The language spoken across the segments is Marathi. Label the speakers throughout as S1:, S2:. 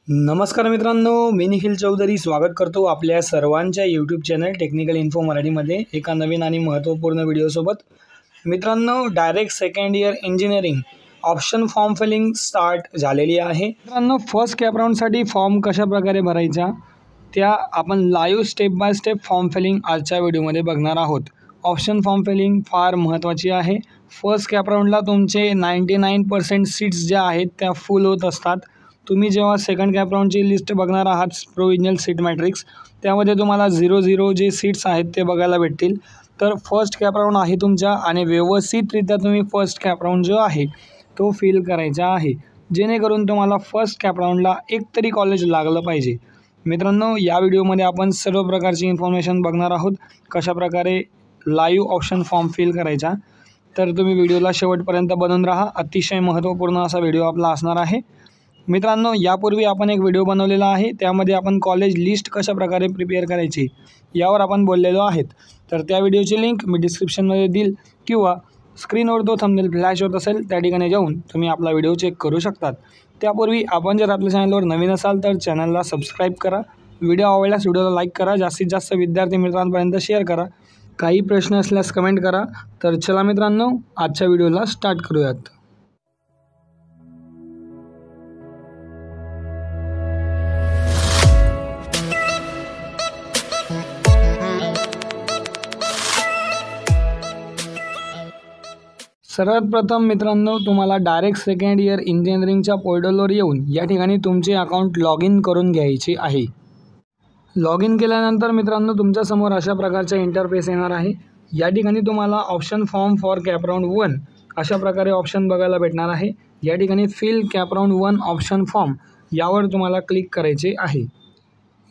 S1: नमस्कार मित्रांनो, मी निखिल चौधरी स्वागत करतो आपल्या सर्वांच्या यूट्यूब चॅनल टेक्निकल इन्फो मराठीमध्ये एका नवीन आणि महत्त्वपूर्ण व्हिडिओसोबत। मित्रांनो, direct second year engineering option form filling start झालेली आहे। मित्रांनो, फर्स्ट कॅप राऊंडसाठी फॉर्म कशा प्रकारे भरायचा त्या आपण live step by step form filling आजच्या व्हिडिओमध्ये बघणार आहोत। ऑप्शन फॉर्म फिलिंग फार महत्त्वाची आहे। फर्स्ट कॅप राऊंडला तुमचे 99% सीट्स ज्या आहेत त्या फुल होत असतात। तुम्ही जेव्हा सेकंड कॅप राऊंडची लिस्ट बघणार आहात प्रोविजनल सीट मॅट्रिक्स, त्यामध्ये तुम्हाला 0-0 जे सीट्स आहेत ते बघायला भेटतील। तर फर्स्ट कॅप राऊंड आहे तुमचा आणि व्यवस्थितरित्या तुम्ही फर्स्ट कॅप राऊंड जो आहे तो फिल करायचा आहे, जेणेकरून तुम्हाला फर्स्ट कॅप राऊंडला एक तरी कॉलेज लागलं पाहिजे। मित्रांनो, या व्हिडिओमध्ये आपण सर्व प्रकारची इन्फॉर्मेशन बघणार आहोत, कशाप्रकारे लाईव्ह ऑप्शन फॉर्म फिल करायचा। तर तुम्ही व्हिडिओला शेवटपर्यंत बनून राहा, अतिशय महत्त्वपूर्ण असा व्हिडिओ आपला असणार आहे। मित्रांनो, यापूर्वी आपण एक व्हिडिओ बनवलेला आहे, त्यामध्ये आपण कॉलेज लिस्ट कशा प्रकारे प्रिपेअर करायची यावर आपण बोललेलो आहेत। तर त्या व्हिडिओची लिंक मी डिस्क्रिप्शनमध्ये देईल किंवा स्क्रीनवर तो थंबनेल फ्लॅश होत असेल त्या ठिकाणी जाऊन तुम्ही आपला व्हिडिओ चेक करू शकतात। त्यापूर्वी आपण जर आपल्या चॅनलवर नवीन असाल तर चॅनलला सबस्क्राईब करा, व्हिडिओ आवडल्यास व्हिडिओला लाईक करा, जास्तीत जास्त विद्यार्थी मित्रांपर्यंत शेअर करा। काही प्रश्न असल्यास कमेंट करा। तर चला मित्रांनो, आजच्या व्हिडिओला स्टार्ट करूयात। सर्वात प्रथम मित्रांनो, तुम्हाला डायरेक्ट सेकंड इयर इंजिनिअरिंगच्या पोर्टलवर येऊन या ठिकाणी तुमचे अकाउंट लॉग इन करून घ्यायचे आहे। लॉग इन केल्यानंतर मित्रांनो, तुमच्यासमोर अशा प्रकारचा इंटरफेस येणार आहे। या ठिकाणी तुम्हाला option form for CAP round 1 अशा प्रकारे ऑप्शन बघायला भेटणार आहे। या ठिकाणी fill CAP round 1 option form यावर तुम्हाला क्लिक करायचे आहे।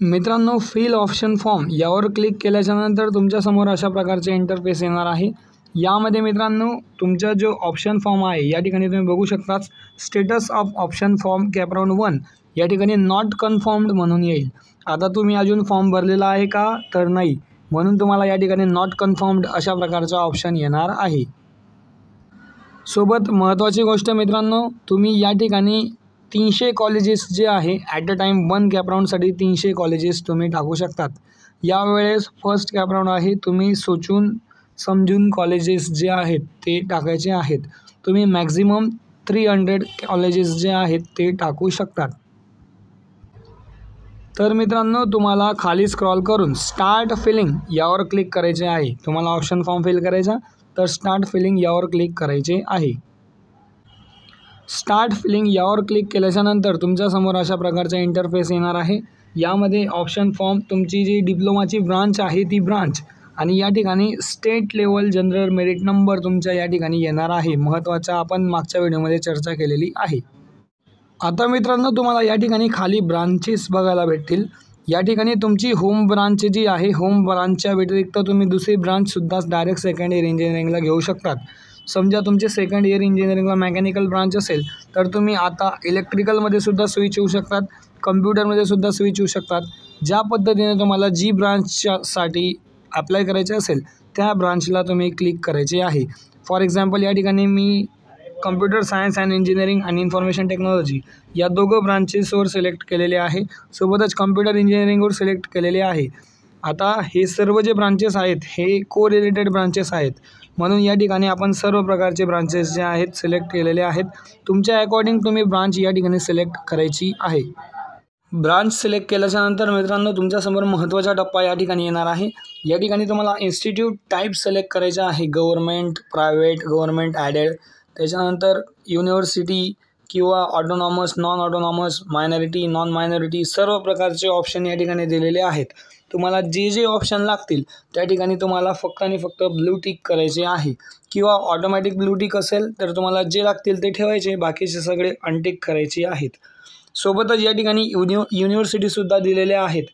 S1: मित्रांनो, फिल ऑप्शन फॉर्म यावर क्लिक केल्याच्यानंतर तुमच्यासमोर अशा प्रकारचे इंटरफेस येणार आहे। यामध्ये मित्रांनो, तुमचा जो ऑप्शन फॉर्म आहे या ठिकाणी तुम्ही बघू शकता status of option form cap round 1 या ठिकाणी नॉट कन्फर्म्ड म्हणून येईल। आता तुम्ही अजून फॉर्म भरलेला आहे का तर नाही, म्हणून तुम्हाला या ठिकाणी नॉट कन्फर्म्ड अशा प्रकारचा ऑप्शन येणार आहे। सोबत महत्त्वाची गोष्ट मित्रांनो, तुम्ही या ठिकाणी 300 कॉलेजेस जे आहे ॲट अ टाईम 1 कॅप राऊंडसाठी 300 कॉलेजेस तुम्ही टाकू शकतात। यावेळेस फर्स्ट कॅप राऊंड आहे, तुम्ही सोचून समजून कॉलेजेस जे आहेत ते टाकायचे आहेत। तुम्ही मॅक्झिमम 300 कॉलेजेस जे आहेत ते टाकू शकतात। तर मित्रांनो, तुम्हाला खाली स्क्रॉल करून स्टार्ट फिलिंग यावर क्लिक करायचे आहे। तुम्हाला ऑप्शन फॉर्म फिल करायचा तर स्टार्ट फिलिंग यावर क्लिक करायचे आहे। स्टार्ट फिलिंग यावर क्लिक केल्याच्यानंतर तुमच्यासमोर अशा प्रकारचा इंटरफेस येणार आहे। यामध्ये ऑप्शन फॉर्म, तुमची जी डिप्लोमाची ब्रांच आहे ती ब्रांच आणि या ठिकाणी state level general merit number तुमच्या या ठिकाणी येणार आहे। महत्त्वाचा आपण मागच्या व्हिडिओमध्ये चर्चा केलेली आहे। आता मित्रांनो, तुम्हाला या ठिकाणी खाली ब्रांचेस बघायला भेटतील। या ठिकाणी तुमची होम ब्रांच जी आहे, होम ब्रांचच्या व्यतिरिक्त तुम्ही दुसरी ब्रांचसुद्धा डायरेक्ट सेकंड इयर इंजिनिअरिंगला घेऊ शकतात। समजा तुमचे सेकंड इयर इंजिनिअरिंगला मेकॅनिकल ब्रांच असेल तर तुम्ही आता इलेक्ट्रिकलमध्ये सुद्धा स्विच होऊ शकतात, कम्प्युटरमध्ये सुद्धा स्विच होऊ शकतात। ज्या पद्धतीने तुम्हाला जी ब्रांचसाठी अप्लाय करायचे असेल त्या ब्रांचला तुम्ही क्लिक करायचे आहे। फॉर एक्झाम्पल, या ठिकाणी मी कम्प्युटर सायन्स अँड इंजिनिअरिंग आणि इन्फॉर्मेशन टेक्नॉलॉजी या दोघं ब्रांचेसवर सिलेक्ट केलेले आहे, सोबतच कम्प्युटर इंजिनिअरिंगवर सिलेक्ट केलेले आहे। आता हे सर्व जे ब्रांचेस आहेत हे को रिलेटेड ब्रांचेस आहेत, म्हणून या ठिकाणी आपण सर्व प्रकारचे ब्रांचेस जे आहेत सिलेक्ट केलेले आहेत। तुमच्या अकॉर्डिंग तुम्ही ब्रांच या ठिकाणी सिलेक्ट करायची आहे। ब्रांच सिलेक्ट केल्याच्यानंतर मित्रांनो, तुमच्यासमोर महत्त्वाचा टप्पा या ठिकाणी येणार आहे। या ठिकाणी तुम्हाला इन्स्टिट्यूट टाईप सिलेक्ट करायचा आहे, गव्हर्नमेंट, प्रायव्हेट, गव्हर्नमेंट ॲडेड, त्याच्यानंतर युनिव्हर्सिटी किंवा autonomous, non autonomous, minority, non minority सर्व प्रकारचे ऑप्शन या ठिकाणी दिलेले आहेत। तुम्हाला जे जे ऑप्शन लागतील त्या ठिकाणी तुम्हाला फक्त आणि फक्त ब्लू टिक करायचे आहे, किंवा ऑटोमॅटिक ब्लू टिक असेल तर तुम्हाला जे लागतील ते ठेवायचे, बाकीचे सगळे अनटिक करायचे आहेत। सोबतच या ठिकाणी युनिव्हर्सिटीसुद्धा दिलेल्या आहेत।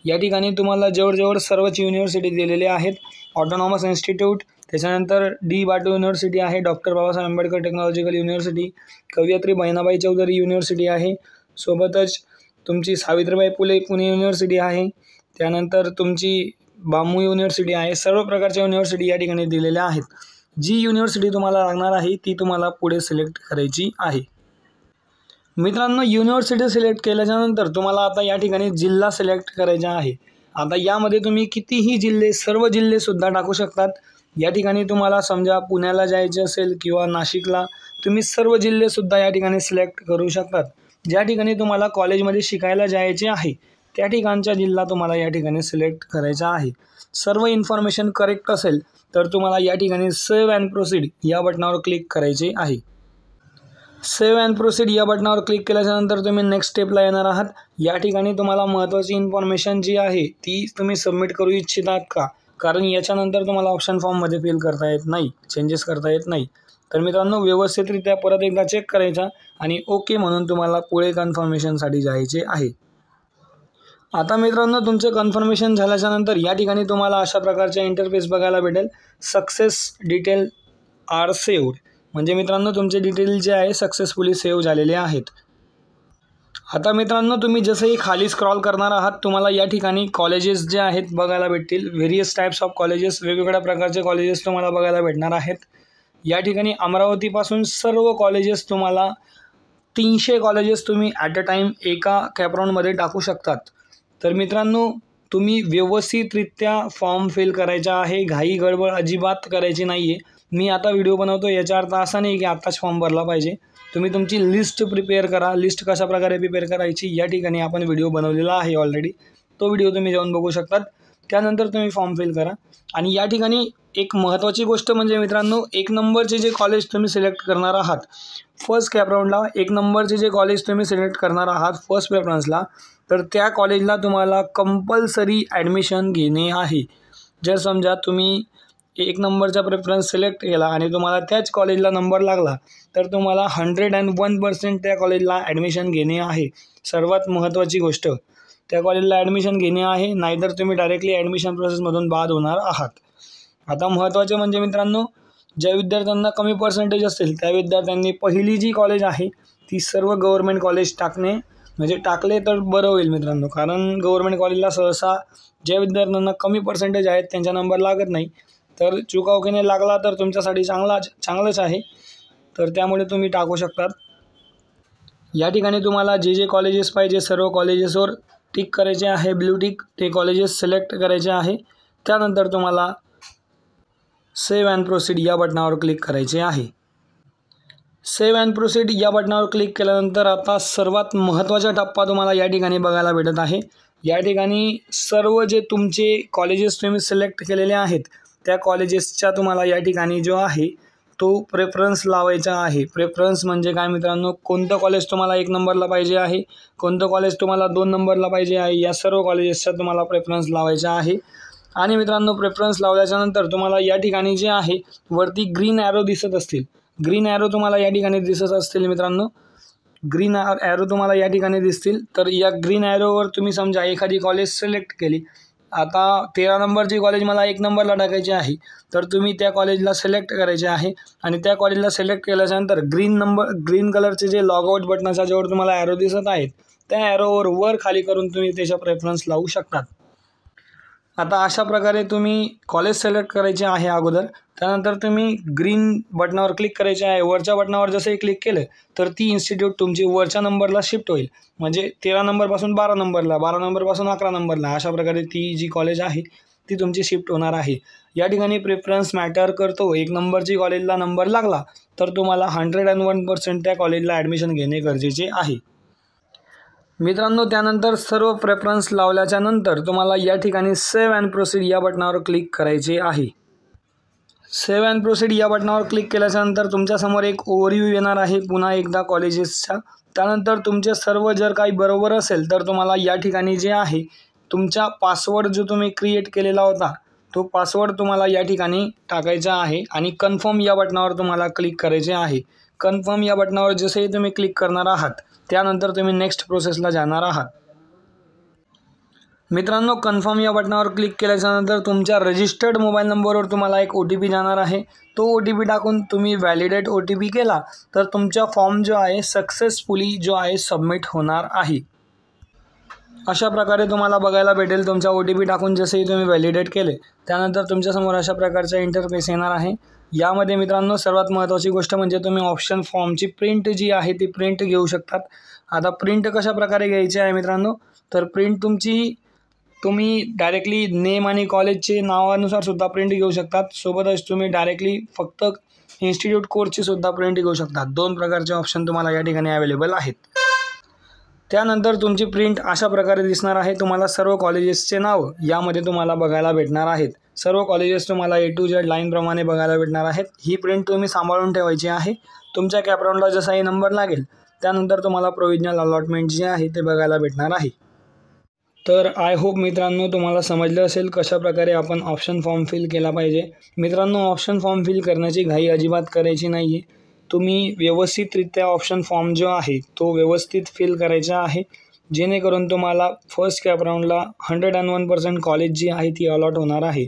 S1: या ठिकाणी तुम्हाला जवळजवळ सर्वच युनिव्हर्सिटी दिलेल्या आहेत। ऑटोनॉमस इन्स्टिट्यूट, त्याच्यानंतर डी बाटू युनिव्हर्सिटी आहे, doctor Babasaheb Ambedkar technological university, कवयित्री बहिणाबाई चौधरी युनिव्हर्सिटी आहे, सोबतच तुमची सावित्रीबाई फुले पुणे युनिव्हर्सिटी आहे, त्यानंतर तुमची बामू युनिव्हर्सिटी आहे। सर्व प्रकारच्या युनिव्हर्सिटी या ठिकाणी दिलेल्या आहेत। जी युनिव्हर्सिटी तुम्हाला लागणार आहे ती तुम्हाला पुढे सिलेक्ट करायची आहे। मित्रांनो, युनिव्हर्सिटी सिलेक्ट केल्याच्यानंतर तुम्हाला आता या ठिकाणी जिल्हा सिलेक्ट करायचा आहे. आता यामध्ये तुम्ही कितीही जिल्हे, सर्व जिल्हेसुद्धा टाकू शकतात. या ठिकाणी तुम्हाला समजा पुण्याला जायचे असेल किंवा नाशिकला, तुम्ही सर्व जिल्हेसुद्धा या ठिकाणी सिलेक्ट करू शकतात. ज्या ठिकाणी तुम्हाला कॉलेजमध्ये शिकायला जायचे आहे त्या ठिकाणचा जिल्हा तुम्हाला या ठिकाणी सिलेक्ट करायचा आहे. सर्व इन्फॉर्मेशन करेक्ट असेल तर तुम्हाला या ठिकाणी सेव्ह अँड प्रोसीड या बटनावर क्लिक करायचे आहे. सेव्ह अँड प्रोसीड या बटनावर क्लिक केल्याच्यानंतर तुम्ही नेक्स्ट स्टेपला येणार आहात. या ठिकाणी तुम्हाला महत्त्वाची इन्फॉर्मेशन जी आहे ती तुम्ही सबमिट करू इच्छितात का? कारण याच्यानंतर तुम्हाला ऑप्शन फॉर्ममध्ये फिल करता येत नाही, चेंजेस करता येत नाही. तर मित्रांनो, व्यवस्थितरित्या परत एकदा चेक करायचा आणि ओके म्हणून तुम्हाला पुढे कन्फर्मेशनसाठी जायचे आहे. आता मित्रांनो, तुमचं कन्फर्मेशन झाल्याच्यानंतर या ठिकाणी तुम्हाला अशा प्रकारचा इंटरफेस बघायला भेटेल. सक्सेस डिटेल आर सेव्ड, म्हणजे मित्रांनो तुमचे डिटेल जे आहे सक्सेसफुली सेव्ह झालेले आहेत. आता मित्रांनो, तुम्ही जसंही खाली स्क्रॉल करणार आहात तुम्हाला या ठिकाणी कॉलेजेस जे आहेत बघायला भेटतील. व्हेरियस टाईप्स ऑफ कॉलेजेस, वेगवेगळ्या प्रकारचे कॉलेजेस तुम्हाला बघायला भेटणार आहेत. या ठिकाणी अमरावतीपासून सर्व कॉलेजेस तुम्हाला 300 कॉलेजेस तुम्ही ॲट अ टाईम एका कॅपराऊंडमध्ये टाकू शकतात. तर मित्रांनो, तुम्ही व्यवस्थितरित्या फॉर्म फिल करायचा आहे, घाई गडबड अजिबात करायची नाही आहे. मी आता व्हिडिओ बनवतो याचा अर्थ असा नाही की आत्ताच फॉर्म भरला पाहिजे. तुम्ही तुमची लिस्ट प्रिपेअर करा. लिस्ट कशा प्रकारे प्रिपेअर करायची या ठिकाणी आपण व्हिडिओ बनवलेला आहे ऑलरेडी, तो व्हिडिओ तुम्ही जाऊन बघू शकतात. त्यानंतर तुम्ही फॉर्म फिल करा. आणि या ठिकाणी एक महत्त्वाची गोष्ट म्हणजे मित्रांनो, 1 नंबरचे जे कॉलेज तुम्ही सिलेक्ट करणार आहात फर्स्ट कॅपराऊंडला, 1 नंबरचे जे कॉलेज तुम्ही सिलेक्ट करणार आहात फर्स्ट प्रेफरन्सला, तर त्या कॉलेजला तुम्हाला कंपल्सरी ॲडमिशन घेणे आहे. जर समजा तुम्ही 1 नंबरचा प्रेफरन्स सिलेक्ट केला आणि तुम्हाला त्याच कॉलेजला नंबर लागला तर तुम्हाला 101% त्या कॉलेजला ॲडमिशन घेणे आहे. सर्वात महत्त्वाची गोष्ट, त्या कॉलेजला ॲडमिशन घेणे आहे, नाहीतर तुम्ही डायरेक्टली ॲडमिशन प्रोसेसमधून बाद होणार आहात. आता महत्त्वाचे म्हणजे मित्रांनो, ज्या विद्यार्थ्यांना कमी पर्सेंटेज असतील त्या विद्यार्थ्यांनी पहिली जी कॉलेज आहे ती सर्व गव्हर्मेंट कॉलेज टाकले तर बरं होईल मित्रांनो. कारण गव्हर्मेंट कॉलेजला सहसा ज्या विद्यार्थ्यांना कमी पर्सेंटेज आहेत त्यांचा नंबर लागत नाही. तर चुकावकीने लागला तर तुमच्यासाठी चांगलंच आहे. तर त्यामुळे तुम्ही टाकू शकतात. या ठिकाणी तुम्हाला जे कॉलेजेस पाहिजे सर्व कॉलेजेसवर टिक करायचे आहे, ब्ल्यू टिक, ते कॉलेजेस सिलेक्ट करायचे आहे. त्यानंतर तुम्हाला सेव्ह अँड प्रोसीड या बटनावर क्लिक करायचे आहे. सेव्ह अँड प्रोसीड या बटनावर क्लिक केल्यानंतर आता सर्वात महत्त्वाचा टप्पा तुम्हाला या ठिकाणी बघायला भेटत आहे. या ठिकाणी सर्व जे तुमचे कॉलेजेस तुम्ही सिलेक्ट केलेले आहेत त्या कॉलेजेसच्या तुम्हाला या ठिकाणी जो आहे तो प्रेफरन्स लावायचा आहे. प्रेफरन्स म्हणजे काय मित्रांनो, कोणतं कॉलेज तुम्हाला 1 नंबरला पाहिजे आहे, कोणतं कॉलेज तुम्हाला 2 नंबरला पाहिजे आहे, या सर्व कॉलेजेसचा तुम्हाला प्रेफरन्स लावायचा आहे. आणि मित्रांनो, प्रेफरन्स लावल्याच्यानंतर तुम्हाला या ठिकाणी जे आहे वरती ग्रीन ॲरो दिसत असतील, ग्रीन ॲरो तुम्हाला या ठिकाणी दिसत असतील मित्रांनो, ग्रीन ॲरो तुम्हाला या ठिकाणी दिसतील. तर या ग्रीन ॲरोवर तुम्ही समजा एखादी कॉलेज सिलेक्ट केली. आता 13 नंबरची कॉलेज मला 1 नंबरला टाकायची आहे, तर तुम्ही त्या कॉलेजला सिलेक्ट करायचे आहे. आणि त्या कॉलेजला सिलेक्ट केल्याच्यानंतर ग्रीन कलरचे जे लॉगआउट बटनाच्या जवळ तुम्हाला ॲरो दिसत आहेत त्या ॲरोवर वर खाली करून तुम्ही त्याचा प्रेफरन्स लावू शकतात. आता अशा प्रकारे तुम्ही कॉलेज सिलेक्ट करायचे आहे अगोदर. त्यानंतर तुम्ही ग्रीन बटनावर क्लिक करायचे आहे. वरच्या बटनावर जसंही क्लिक केलं तर ती इन्स्टिट्यूट तुमची वरच्या नंबरला शिफ्ट होईल. म्हणजे 13 नंबरपासून 12 नंबरला, 12 नंबरपासून 11 नंबरला, अशा प्रकारे ती जी कॉलेज आहे ती तुमची शिफ्ट होणार आहे. या ठिकाणी प्रेफरन्स मॅटर करतो. 1 नंबरची कॉलेजला नंबर लागला तर तुम्हाला 101% त्या कॉलेजला ॲडमिशन घेणे गरजेचे आहे. मित्रांनो, त्यानंतर सर्व प्रेफरन्स लावल्याच्या नंतर तुम्हाला या ठिकाणी सेव्ह अँड प्रोसीड या बटनावर क्लिक करायचे आहे. सेव्ह अँड प्रोसीड या बटनावर क्लिक केल्याच्यानंतर तुमच्यासमोर एक ओव्हरव्ह्यू येणार आहे पुन्हा एकदा कॉलेजेसचा. त्यानंतर तुमचे सर्व जर काही बरोबर असेल तर तुम्हाला या ठिकाणी जे आहे तुमचा पासवर्ड जो तुम्ही क्रिएट केलेला होता तो पासवर्ड तुम्हाला या ठिकाणी टाकायचा आहे आणि कन्फर्म या बटनावर तुम्हाला क्लिक करायचे आहे. कन्फर्म या बटनावर जसंही तुम्ही क्लिक करणार आहात त्यानंतर तुम्ही नेक्स्ट प्रोसेसला जाणार आहात. मित्रांनो, कन्फर्म या बटनावर क्लिक केल्याच्यानंतर तुमच्या रजिस्टर्ड मोबाईल नंबरवर तुम्हाला एक OTP जाणार आहे. तो OTP टाकून तुम्ही व्हॅलिडेट OTP केला तर तुमचा फॉर्म जो आहे सक्सेसफुली जो आहे सबमिट होणार आहे. अशा प्रकारे तुम्हाला बघायला भेटेल तुमचा OTP टाकून जसेही तुम्ही व्हॅलिडेट केले त्यानंतर तुमच्यासमोर अशा प्रकारचा इंटरफेस येणार आहे। यामध्ये मित्रांनो सर्वात महत्त्वाची गोष्ट म्हणजे तुम्ही ऑप्शन फॉर्मची प्रिंट जी आहे ती प्रिंट घेऊ शकतात। आता प्रिंट कशा प्रकारे घ्यायची आहे मित्रांनो, तर प्रिंट तुम्ही डायरेक्टली नेम आणि कॉलेजचे नावानुसार सुद्धा प्रिंट घेऊ शकतात। सोबतच तुम्ही डायरेक्टली फक्त इन्स्टिट्यूट कोर्सची सुद्धा प्रिंट घेऊ शकतात। दोन प्रकारचे ऑप्शन तुम्हाला या ठिकाणी अवेलेबल आहेत। त्यानंतर तुमची प्रिंट अशा प्रकारे दिसणार आहे। तुम्हाला सर्व कॉलेजेसचे नाव यामध्ये तुम्हाला बघायला भेटणार आहेत। सर्व कॉलेजेस तुम्हाला A to Z लाईनप्रमाणे बघायला भेटणार आहेत। ही प्रिंट तुम्ही सांभाळून ठेवायची आहे। तुमच्या कॅपराऊंडला जसाही नंबर लागेल त्यानंतर तुम्हाला प्रोविजनल अलॉटमेंट जे आहे ते बघायला भेटणार आहे। तर आय होप मित्रांनो तुम्हाला समजलं असेल कशा प्रकारे आपण ऑप्शन फॉर्म फिल केला पाहिजे। मित्रांनो ऑप्शन फॉर्म फिल करण्याची घाई अजिबात करायची नाही आहे। तुम्ही व्यवस्थितरित्या ऑप्शन फॉर्म जो आहे तो व्यवस्थित फिल करायचा आहे, जेणेकरून तुम्हाला फर्स्ट कॅपराऊंडला 101% कॉलेज जी आहे ती अलॉट होणार आहे।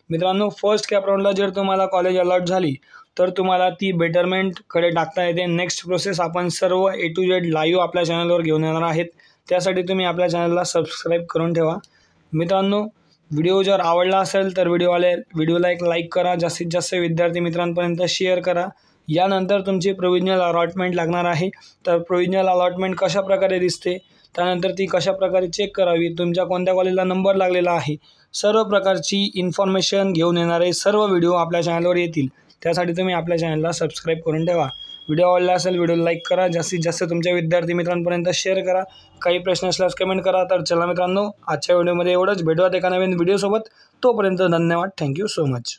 S1: मित्रांनो फर्स्ट कॅपराऊंडला जर तुम्हाला कॉलेज अलॉट झाली तर तुम्हाला ती बेटरमेंटकडे टाकता येते। नेक्स्ट प्रोसेस आपण सर्व A to Z लाईव्ह आपल्या चॅनलवर घेऊन येणार आहेत। त्यासाठी तुम्ही आपल्या चॅनलला सबस्क्राईब करून ठेवा। मित्रांनो व्हिडिओ जर आवडला असेल तर व्हिडिओला एक लाईक करा, जास्तीत जास्त विद्यार्थी मित्रांपर्यंत शेअर करा। यानंतर तुमची प्रोविजनल अलॉटमेंट लागणार आहे। तर प्रोविजनल अलॉटमेंट कशा प्रकारे दिसते, त्यानंतर ती कशा प्रकारे चेक करावी, तुमच्या कोणत्या कॉलेजला नंबर लागलेला आहे, सर्व प्रकारची इन्फॉर्मेशन घेऊन येणारे सर्व व्हिडिओ आपल्या चॅनलवर येतील। त्यासाठी तुम्ही आपल्या चॅनलला सबस्क्राईब करून ठेवा। व्हिडिओ आवडला असेल व्हिडिओला लाईक करा, जास्तीत जास्त तुमच्या विद्यार्थी मित्रांपर्यंत शेअर करा। काही प्रश्न असल्यास कमेंट करा। तर चला मित्रांनो आजच्या व्हिडिओमध्ये एवढंच, भेटूयात एका नवीन व्हिडिओसोबत। तोपर्यंत धन्यवाद, थँक्यू सो मच।